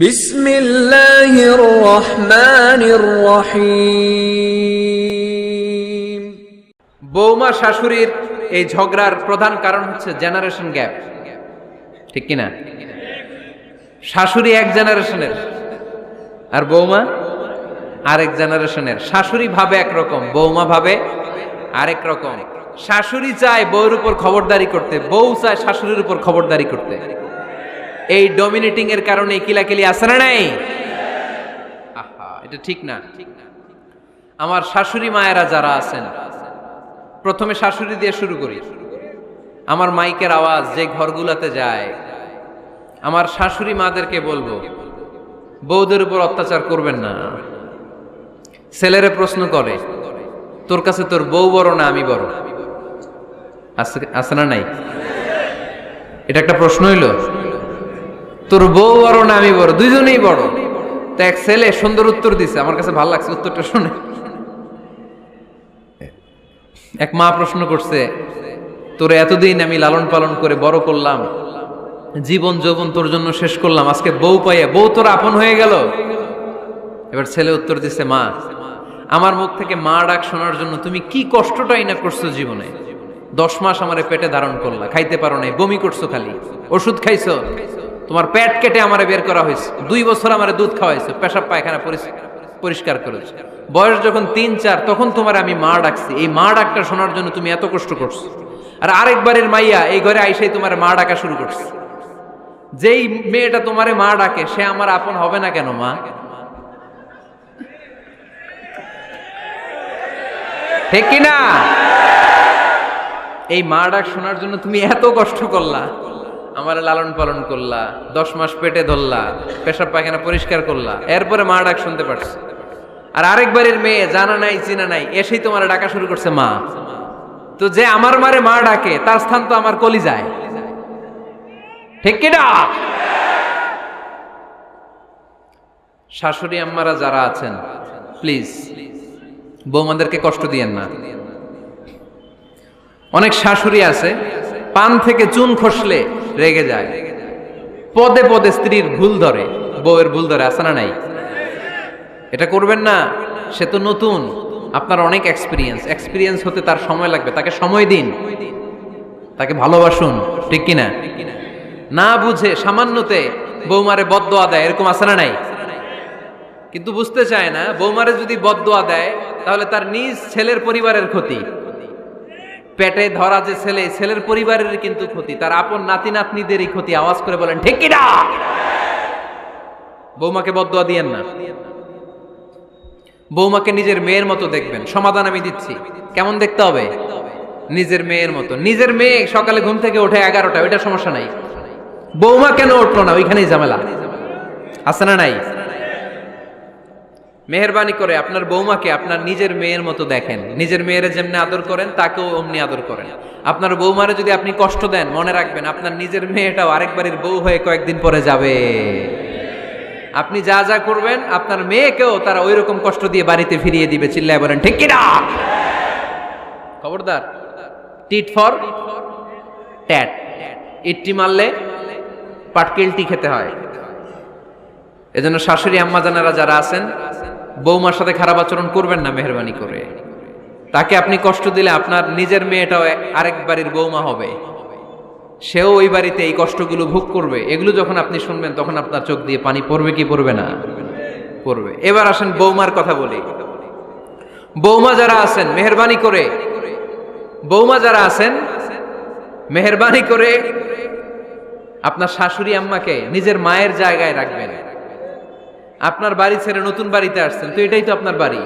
বিসমিল্লাহির রহমানির রহিম। বৌমা শাশুড়ির এই ঝগড়ার প্রধান কারণ হচ্ছে জেনারেশন গ্যাপ, ঠিক কিনা? শাশুড়ি এক জেনারেশনের আর বৌমা আরেক জেনারেশনের। শাশুড়ি ভাবে একরকম, বৌমা ভাবে আরেক রকম। শাশুড়ি চায় বউর উপর খবরদারি করতে, বউ চায় শাশুড়ির উপর খবরদারি করতে। এই ডমিনেটিং এর কারণে কিলাকিলি আছে না নাই? আহা, এটা ঠিক না। আমার শাশুড়ি মায়েরা যারা আছেন, প্রথমে শাশুড়ি দিয়ে শুরু করি। আমার মাইকের আওয়াজ যে ঘরগুলোতে যায়, আমার শাশুড়ি মাদেরকে বলবো, বউদের উপর অত্যাচার করবেন না। ছেলেরে প্রশ্ন করে, তোর কাছে তোর বউ বড় না আমি বড়? আছে না নাই? এটা একটা প্রশ্ন হইল। তোর বউ বড় না আমি বড়? দুইজনেই বড়। তো এক ছেলে সুন্দর উত্তর দিছে, আমার কাছে ভালো লাগছে উত্তরটা শুনে। এক মা প্রশ্ন করছে, তোর এতদিন আমি লালন পালন করে বড় করলাম, জীবন যৌবন তোর জন্য শেষ করলাম, আজকে বউ পাইয়া বউ তোর আপন হয়ে গেল? এবার ছেলে উত্তর দিছে, মা, আমার মুখ থেকে মা ডাক শোনার জন্য তুমি কি কষ্টটাই না করছো জীবনে। 10 মাস আমারে পেটে ধারণ করলা, খাইতে পারো নাই, বমি করছো, খালি ওষুধ খাইছো, তোমার পেট কেটে আমারে বের করা হয়েছে, 2 বছর আমারে দুধ খাওয়াইছো, পেশাব পায়খানা পরিষ্কার করেছো। বয়স যখন 3-4 তখন তোমার আমি মা ডাকছি, এই মা ডাকটা শোনার জন্য তুমি এত কষ্ট করছো। আর আরেকবারের মাইয়া এই ঘরে আইসাই তোমার মা ডাকা শুরু করছে। যেই মেয়েটা তোমারে মা ডাকে সে আমার আপন হবে না কেন মা? ঠিক কিনা? এই মা ডাক শোনার জন্য তুমি এত কষ্ট করলা, আমার লালন পালন করলা, 10 মাস পেটে ধরলা, পেশাব পায়খানা পরিষ্কার করলা, এরপরে মা ডাক শুনতে পারছো। আর আরেকবারের মেয়ে জানা নাই চিনা নাই এসেই তোমার ডাকা শুরু করছে মা। তো যে আমার মারে মা ডাকে তার স্থান তো আমার কলিজায়, ঠিক কিনা? শাশুড়ি আম্মারা যারা আছেন, প্লিজ বৌমাদেরকে কষ্ট দিয়েন না। অনেক শাশুড়ি আছে পান থেকে চুন খসলে রেগে যায়, পদে পদে স্ত্রীর ভুল ধরে, বউয়ের ভুল ধরে, আছে না নাই? এটা করবেন না। সে তো নতুন, আপনার অনেক এক্সপিরিয়েন্স হতে তার সময় লাগবে, তাকে সময় দিন, তাকে ভালোবাসুন, ঠিক কিনা? না বুঝে সামান্যতে বৌমারে বদদোয়া দেয়, এরকম আছে না নাই? কিন্তু বুঝতে চায় না, বৌমারে যদি বদদোয়া দেয় তাহলে তার নিজ ছেলের পরিবারের ক্ষতি। পেটে ধরা যে ছেলে, ছেলের পরিবারের কিন্তু ক্ষতি, তার আপন নাতি নাতনিদেরই ক্ষতি। আওয়াজ করে বলেন ঠিক কিনা? বৌমাকে বদদোয়া দিয়েন না। বৌমাকে নিজের মেয়ের মতো দেখবেন। সমাধান আমি দিচ্ছি, কেমন দেখতে হবে? নিজের মেয়ের মতো। নিজের মেয়ে সকালে ঘুম থেকে ওঠে 11টা, ওইটা সমস্যা নাই। বৌমা কেন উঠলো না, ওইখানেই ঝামেলা, আছে না নাই? মেহেরবানি করে আপনার বৌমাকে আপনার নিজের মেয়ের মতো দেখেন। নিজের মেয়েরে যেমনি আদর করেন তাকেও অমনি আদর করেন। আপনার বৌমারে যদি আপনি কষ্ট দেন, মনে রাখবেন আপনার নিজের মেয়েটাও আরেকবারের বউ হয়ে কয়েকদিন পরে যাবে। আপনি যা যা করবেন আপনার মেয়েকেও তারা ওই রকম কষ্ট দিয়ে বাড়িতে ফিরিয়ে দিবে। চিল্লায় বলেন ঠিক কিনা? খবরদার, টিট ফর ট্যাট। ইট্টি মারলে পাটকেলটি খেতে হয়। এজন্য শাশুড়ি আম্মা জানারা যারা আছেন, বৌমার সাথে খারাপ আচরণ করবেন না মেহেরবানি করে। তাকে আপনি কষ্ট দিলে আপনার নিজের মেয়েটাও আরেক বাড়ির বৌমা হবে, সেও ওই বাড়িতে এই কষ্টগুলো ভোগ করবে। এগুলো যখন আপনি শুনবেন তখন আপনার চোখ দিয়ে পানি পড়বে কি পড়বে না? পড়বে। এবার আসেন বৌমার কথা বলি। বৌমা যারা আছেন মেহেরবানি করে, বৌমা যারা আছেন মেহেরবানি করে আপনার শাশুড়ি আম্মাকে নিজের মায়ের জায়গায় রাখবেন। আপনার বাড়ি ছেড়ে নতুন বাড়িতে আসছেন, তো এটাই তো আপনার বাড়ি।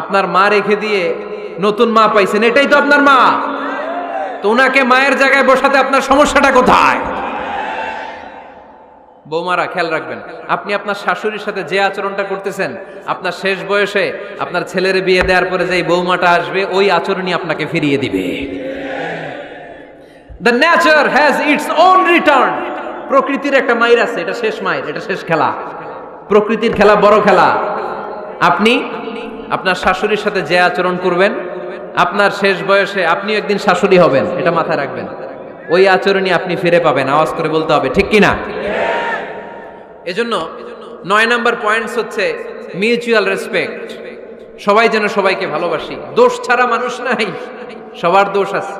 আপনার মা রেখে দিয়ে নতুন মা পাইছেন, এটাই তো আপনার মা। তো ওনাকে মায়ের জায়গায় বসাতে আপনার সমস্যাটা কোথায়? বৌমারা খেয়াল রাখবেন, আপনি আপনার শাশুড়ির সাথে যে আচরণটা করতেছেন, আপনার শেষ বয়সে আপনার ছেলের বিয়ে দেওয়ার পরে যে বৌমাটা আসবে ওই আচরণই আপনাকে ফিরিয়ে দিবে। The nature has its own return. প্রকৃতির একটা মাইর আছে, এটা শেষ মাইর, এটা শেষ খেলা। প্রকৃতির খেলা বড় খেলা। আপনি আপনার শাশুড়ির সাথে যে আচরণ করবেন, আপনার শেষ বয়সে আপনি একদিন শাশুড়ি হবেন, এটা মাথায় রাখবেন। ওই আচরণই আপনি ফিরে পাবেন। আওয়াজ করে বলতে হবে ঠিক কিনা? এজন্য 9 নাম্বার পয়েন্টস হচ্ছে মিউচুয়াল রেসপেক্ট। সবাই যেন সবাইকে ভালোবাসি। দোষ ছাড়া মানুষ নাই, সবার দোষ আছে।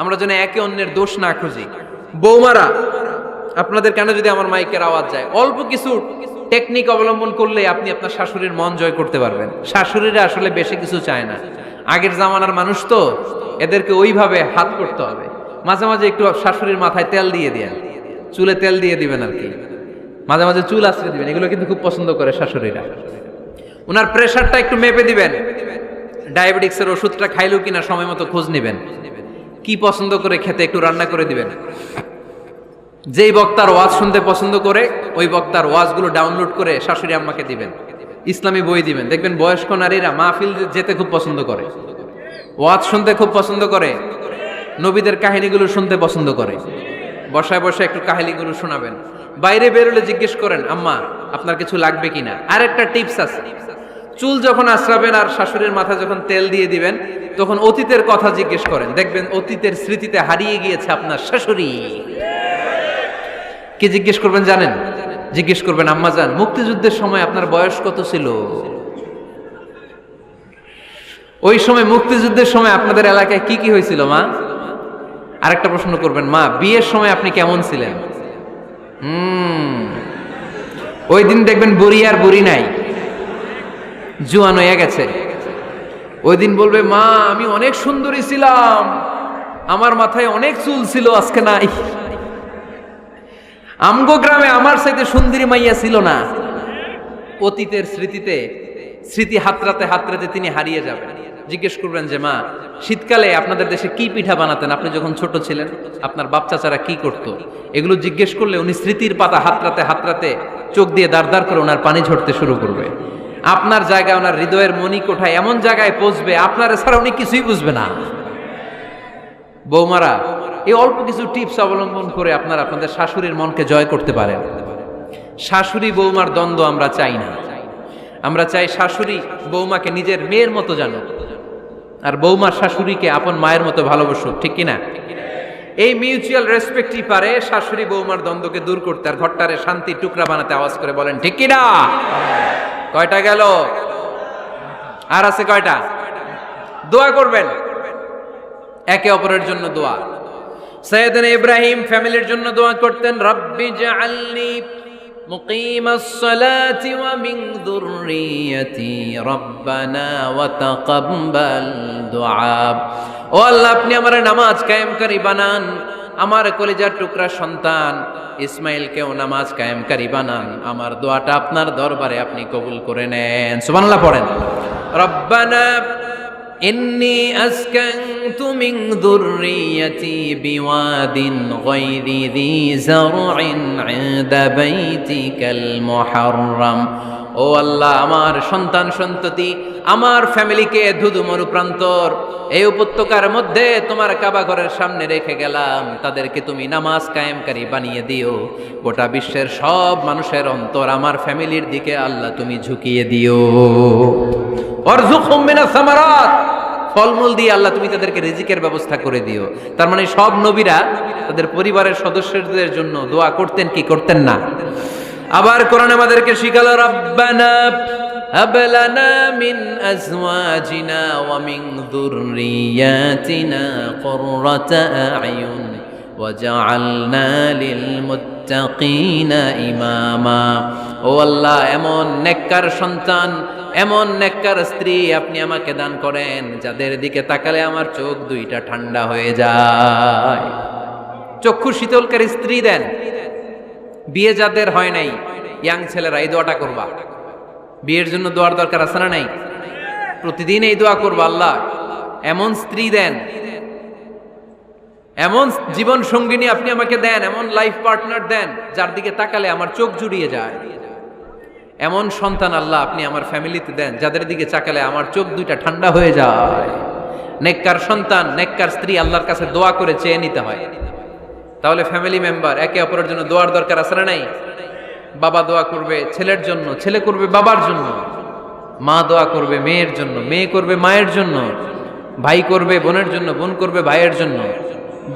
আমরা যেন একে অন্যের দোষ না খুঁজি। বৌমারা, আপনাদের কেন যদি আমার মাইকের আওয়াজ যায়, অল্প কিছু টেকনিক অবলম্বন করলে আপনি আপনার শাশুড়ির মন জয় করতে পারবেন। শাশুড়িরা আসলে বেশি কিছু চায় না, আগের জামানার মানুষ তো, এদেরকে ওইভাবে হাত করতে হবে। মাঝে মাঝে একটু শাশুড়ির মাথায় তেল দিয়ে দেন, চুলে তেল দিয়ে দিবেন আর কি, মাঝে মাঝে চুল আশ্রয় দিবেন, এগুলো কিন্তু খুব পছন্দ করে শাশুড়িরা। ওনার প্রেশারটা একটু মেপে দিবেন, ডায়াবেটিক্সের ওষুধটা খাইলো কিনা সময় মতো খোঁজ নেবেন, কি পছন্দ করে খেতে একটু রান্না করে দিবেন। যেই বক্তার ওয়াজ শুনতে পছন্দ করে ওই বক্তার ওয়াজগুলো ডাউনলোড করে শাশুড়ি আম্মাকে দিবেন, ইসলামী বই দিবেন। দেখবেন বয়স্ক নারীরা মাহফিল যেতে খুব পছন্দ করে, ওয়াজ শুনতে খুব পছন্দ করে, নবীদের কাহিনীগুলো শুনতে পছন্দ করে। বসায় বসে একটু কাহিনীগুলো শোনাবেন। বাইরে বেরোলে জিজ্ঞেস করেন, আম্মা আপনার কিছু লাগবে কিনা। আর একটা টিপস আছে, চুল যখন আশ্রাবেন আর শাশুড়ির মাথা যখন তেল দিয়ে দিবেন, তখন অতীতের কথা জিজ্ঞেস করেন। দেখবেন অতীতের স্মৃতিতে হারিয়ে গিয়েছে আপনার শাশুড়ি। কি জিজ্ঞেস করবেন জানেন? জিজ্ঞেস করবেন, আম্মা জান, মুক্তিযুদ্ধের সময় আপনার বয়স কত ছিল? ওই সময় মুক্তিযুদ্ধের সময় আপনাদের এলাকায় কি কি হয়েছিল মা? আরেকটা প্রশ্ন করবেন, মা বিয়ের সময় আপনি কেমন ছিলেন? ওই দিন দেখবেন বুড়ি আর বুড়ি নাই, জুয়ান হয়ে গেছে। ওই দিন বলবে, মা আমি অনেক সুন্দরী ছিলাম, আমার মাথায় অনেক চুল ছিল, আজকে নাই। আমগো গ্রামে আমার সাথে সুন্দরী মাইয়া ছিল না। অতীতের স্মৃতিতে, স্মৃতি হাতরাতে হাতরাতে তিনি হারিয়ে যাবেন। জিজ্ঞেস করবেন যে, মা শীতকালে আপনাদের দেশে কি পিঠা বানাতেন আপনি যখন ছোট ছিলেন, আপনার বাপ চাচারা কি করতো? এগুলো জিজ্ঞেস করলে উনি স্মৃতির পাতা হাতরাতে হাতরাতে চোখ দিয়ে দাঁড় দাঁড় করে ওনার পানি ঝরতে শুরু করবে। আপনার জায়গায়, ওনার হৃদয়ের মনি কোঠায় এমন জায়গায় পৌঁছবে, আপনার ছাড়া উনি কিছুই বুঝবে না। বৌমারা, এই অল্প কিছু টিপস অবলম্বন করে আপনারা আপনাদের শাশুড়ির মনকে জয় করতে পারেন। শাশুড়ি বৌমার দ্বন্দ্ব আমরা চাই না। আমরা চাই শাশুড়ি বৌমাকে নিজের মেয়ের মতো জানুক, আর বৌমার শাশুড়িকে আপন মায়ের মতো ভালোবাসুক, ঠিক কিনা? এই মিউচুয়াল রেসপেক্টই পারে শাশুড়ি বৌমার দ্বন্দ্বকে দূর করতে, আর ঘরটারে শান্তি টুকরা বানাতে। আওয়াজ করে বলেন ঠিক কিনা? কয়টা গেল? আর আছে কয়টা? দোয়া করবেন একে অপরের জন্য। দোয়া, সাইয়েদনা ইব্রাহিম ফ্যামিলির জন্য দোয়া করতেন, রব্বি জাআলনি মুকিমাস সালাতি ওয়া মিন যুররিয়াতি রব্বানা ওয়া তাকাব্বাল দুআ। ও আল্লাহ, আপনি আমার নামাজ কায়েমকারী বানান, আমার কলিজার টুকরা সন্তান ইসমাইলকেও নামাজ কায়েমকারী বানান। আমার দোয়াটা আপনার দরবারে আপনি কবুল করে নেন। সুবহানাল্লাহ পড়েন। রব্বানা ইন্নী আসকানতু মিন যুররিয়াতি বিওয়াদিন গায়রি যী যারইন ইনদা বাইতিকাল মুহাররাম। ও আল্লাহ, আমার সন্তান সন্ততি, আমার ফ্যামিলিকে ধুধু মরুপ্রান্তর এই উপত্যকার মধ্যে তোমার কাবা ঘরের সামনে রেখে গেলাম, তাদেরকে তুমি নামাজ কায়েমকারী বানিয়ে দিও। গোটা বিশ্বের সব মানুষের অন্তর আমার ফ্যামিলির দিকে আল্লাহ তুমি ঝুঁকিয়ে দিও। ওয়ারযুকহুম মিনাস সামারাত, ফলমূল দিয়ে আল্লাহ তুমি তাদেরকে রিজিকের ব্যবস্থা করে দিও। তার মানে সব নবীরা তাদের পরিবারের সদস্যদের জন্য দোয়া করতেন কি করতেন না? আবার কোরআন আমাদেরকে শিখালো, রব্বানা হাব লানা মিন আজওয়াজিনা ওয়া মিন যুররিয়াতিনা কুররাতা আ'য়ুন ওয়াজআলনা লিল মুত্তাকিনা ইমামা। ও আল্লাহ, এমন নেককার সন্তান, এমন নেককার স্ত্রী আপনি আমাকে দান করেন, যাদের দিকে তাকালে আমার চোখ দুইটা ঠান্ডা হয়ে যায়। চক্ষু শীতলকারী স্ত্রী দেন। বিয়ে যাদের হয় নাই, ইয়াং ছেলেরা এই দোয়াটা করবা। বিয়ের জন্য দোয়ার দরকার আছে না নাই? প্রতিদিন এই দোয়া করবা, আল্লাহ এমন স্ত্রী দেন, এমন জীবন সঙ্গিনী আপনি আমাকে দেন, এমন লাইফ পার্টনার দেন যার দিকে তাকালে আমার চোখ জুড়িয়ে যায়। এমন সন্তান আল্লাহ আপনি আমার ফ্যামিলিতে দেন, যাদের দিকে তাকালে আমার চোখ দুইটা ঠান্ডা হয়ে যায়। নেককার সন্তান, নেককার স্ত্রী আল্লাহর কাছে দোয়া করে চেয়ে নিতে হয়। তাহলে ফ্যামিলি মেম্বার একে অপরের জন্য দোয়ার দরকার আছে না নাই? বাবা দোয়া করবে ছেলের জন্য, ছেলে করবে বাবার জন্য, মা দোয়া করবে মেয়ের জন্য, মেয়ে করবে মায়ের জন্য, ভাই করবে বোনের জন্য, বোন করবে ভাইয়ের জন্য।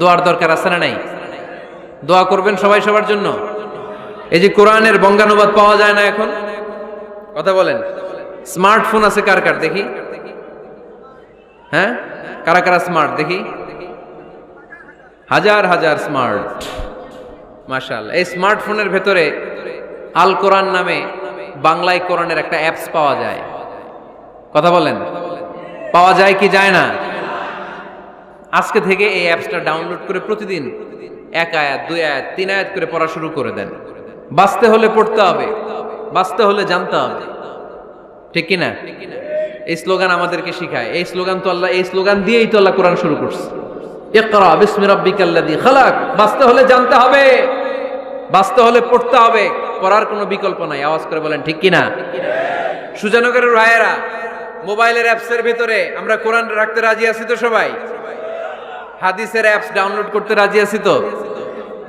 দোয়ার দরকার আছে না নাই? দোয়া করবেন সবাই সবার জন্য। এই যে কোরআনের বঙ্গানুবাদ পাওয়া যায় না এখন, কথা বলেন। স্মার্টফোন আছে কার কার দেখি, হ্যাঁ কারা কারা স্মার্ট দেখি, হাজার হাজার স্মার্ট, মাশাআল্লাহ। এই স্মার্টফোনের ভেতরে আল কোরআন নামে বাংলায় কোরআনের একটা অ্যাপস পাওয়া যায়, কথা বলেন, পাওয়া যায় কি যায় না? আজকে থেকে এই অ্যাপসটা ডাউনলোড করে প্রতিদিন 1 আয়াত 2 আয়াত 3 আয়াত করে পড়া শুরু করে দেন। বাঁচতে হলে পড়তে হবে, বাঁচতে হলে জানতে হবে, ঠিক কি না? এই স্লোগান আমাদেরকে শিখায়। এই স্লোগান তো আল্লাহ, এই স্লোগান দিয়েই তো আল্লাহ কোরআন শুরু করছে, ইকরা বিসমি রাব্বিকাল্লাযী খালাক। বাঁচতে হলে জানতে হবে, বাঁচতে হলে পড়তে হবে, পড়ার কোনো বিকল্প নাই। আওয়াজ করে বলেন ঠিক কি না? সুজানগরের রায়েরা, মোবাইলের অ্যাপসের ভিতরে আমরা কোরআন রাখতে রাজি আছি তো সবাই? হাদিসের অ্যাপস ডাউনলোড করতে রাজি আছি তো?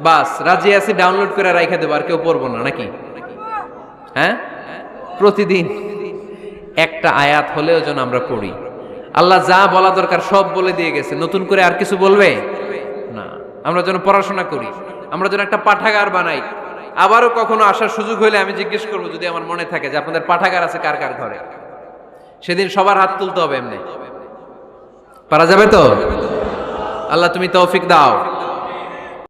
বাস রাজি আছি, ডাউনলোড করে রাইখা দেবো, আর কেউ পড়বো না নাকি? হ্যাঁ, প্রতিদিন একটা আয়াত হলেও যেন আমরা পড়ি। আল্লাহ যা বলা দরকার সব বলে দিয়ে গেছে, নতুন করে আর কিছু বলবে না। আমরা যেন পড়াশোনা করি, আমরা যেন একটা পাঠাগার বানাই। আবারও কখনো আসার সুযোগ হইলে আমি জিজ্ঞেস করবো, যদি আমার মনে থাকে, যে আপনাদের পাঠাগার আছে কার কার ঘরে। সেদিন সবার হাত তুলতে হবে, এমনি পারা যাবে তো? আল্লাহ তুমি তৌফিক দাও।